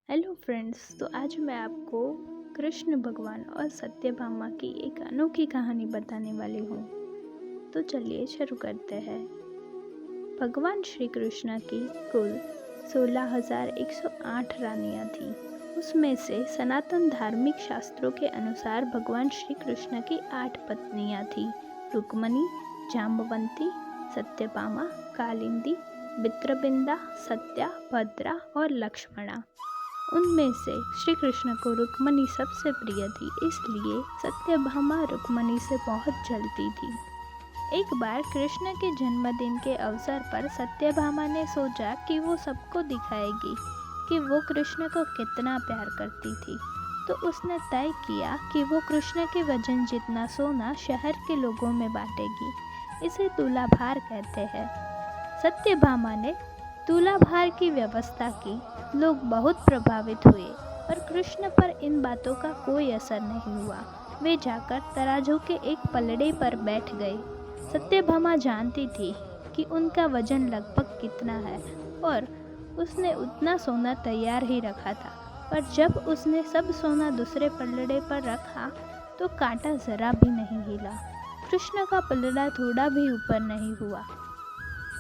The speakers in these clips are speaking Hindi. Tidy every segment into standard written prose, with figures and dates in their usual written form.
Hello friends. तो आज मैं आपको कृष्ण भगवान और सत्यभामा की एक अनोखी कहानी बताने वाली हूँ। तो चलिए शुरू करते हैं। भगवान श्री कृष्ण की कुल 16,108 रानियाँ थीं। उसमें से सनातन धार्मिक शास्त्रों के अनुसार भगवान श्री कृष्ण की 8 पत्नियाँ थीं: रुक्मणी, जाम्बवंती, सत्यभामा, कालिंदी, बित्रबिंदा, सत्या, भद्रा और लक्ष्मणा। उनमें से श्री कृष्ण को रुक्मणी सबसे प्रिय थी, इसलिए सत्यभामा रुक्मणी से बहुत जलती थी। एक बार कृष्ण के जन्मदिन के अवसर पर सत्यभामा ने सोचा कि वो सबको दिखाएगी कि वो कृष्ण को कितना प्यार करती थी। तो उसने तय किया कि वो कृष्ण के वजन जितना सोना शहर के लोगों में बांटेगी। इसे तुलाभार कहते हैं। सत्यभामा ने तुलाभार की व्यवस्था की। लोग बहुत प्रभावित हुए, पर कृष्ण पर इन बातों का कोई असर नहीं हुआ। वे जाकर तराजू के एक पलड़े पर बैठ गए। सत्यभामा जानती थी कि उनका वजन लगभग कितना है और उसने उतना सोना तैयार ही रखा था। पर जब उसने सब सोना दूसरे पलड़े पर रखा तो कांटा जरा भी नहीं हिला। कृष्ण का पलड़ा थोड़ा भी ऊपर नहीं हुआ।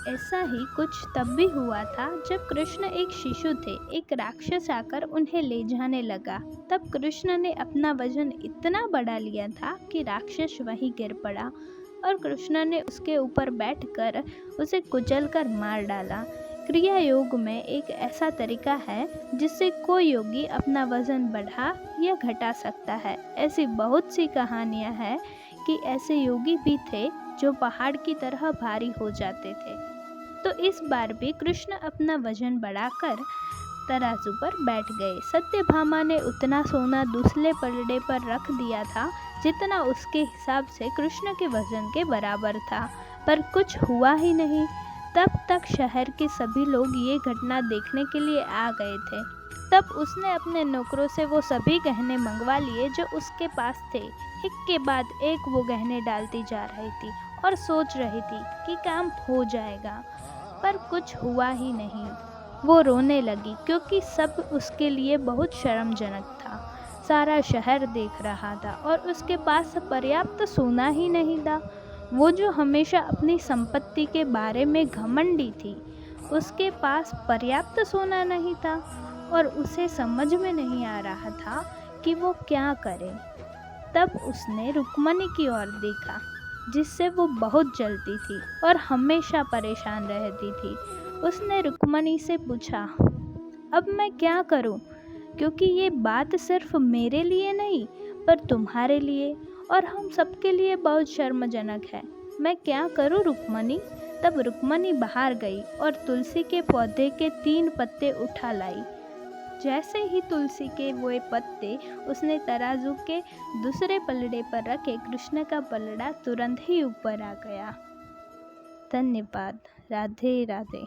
ऐसा ही कुछ तब भी हुआ था जब कृष्ण एक शिशु थे। एक राक्षस आकर उन्हें ले जाने लगा। तब कृष्ण ने अपना वजन इतना बढ़ा लिया था कि राक्षस वहीं गिर पड़ा और कृष्ण ने उसके ऊपर बैठकर उसे कुचलकर मार डाला। क्रिया योग में एक ऐसा तरीका है जिससे कोई योगी अपना वजन बढ़ा या घटा सकता है। ऐसी बहुत सी कहानियां हैं कि ऐसे योगी भी थे जो पहाड़ की तरह भारी हो जाते थे। तो इस बार भी कृष्ण अपना वजन बढ़ाकर तराजू पर बैठ गए। सत्यभामा ने उतना सोना दूसरे पलड़े पर रख दिया था जितना उसके हिसाब से कृष्ण के वजन के बराबर था, पर कुछ हुआ ही नहीं। तब तक शहर के सभी लोग ये घटना देखने के लिए आ गए थे। तब उसने अपने नौकरों से वो सभी गहने मंगवा लिए जो उसके पास थे। एक के बाद एक वो गहने डालती जा रही थी और सोच रही थी कि काम हो जाएगा, पर कुछ हुआ ही नहीं। वो रोने लगी क्योंकि सब उसके लिए बहुत शर्मजनक था। सारा शहर देख रहा था और उसके पास पर्याप्त सोना ही नहीं था। वो जो हमेशा अपनी संपत्ति के बारे में घमंडी थी, उसके पास पर्याप्त सोना नहीं था और उसे समझ में नहीं आ रहा था कि वो क्या करे। तब उसने रुक्मणी की ओर देखा, जिससे वो बहुत जलती थी और हमेशा परेशान रहती थी। उसने रुक्मणी से पूछा, अब मैं क्या करूं? क्योंकि ये बात सिर्फ मेरे लिए नहीं पर तुम्हारे लिए और हम सबके लिए बहुत शर्मजनक है। मैं क्या करूं रुक्मणी? तब रुक्मणी बाहर गई और तुलसी के पौधे के 3 पत्ते उठा लाई। जैसे ही तुलसी के वो पत्ते उसने तराजू के दूसरे पलड़े पर रखे, कृष्ण का पलड़ा तुरंत ही ऊपर आ गया। धन्यवाद। राधे राधे।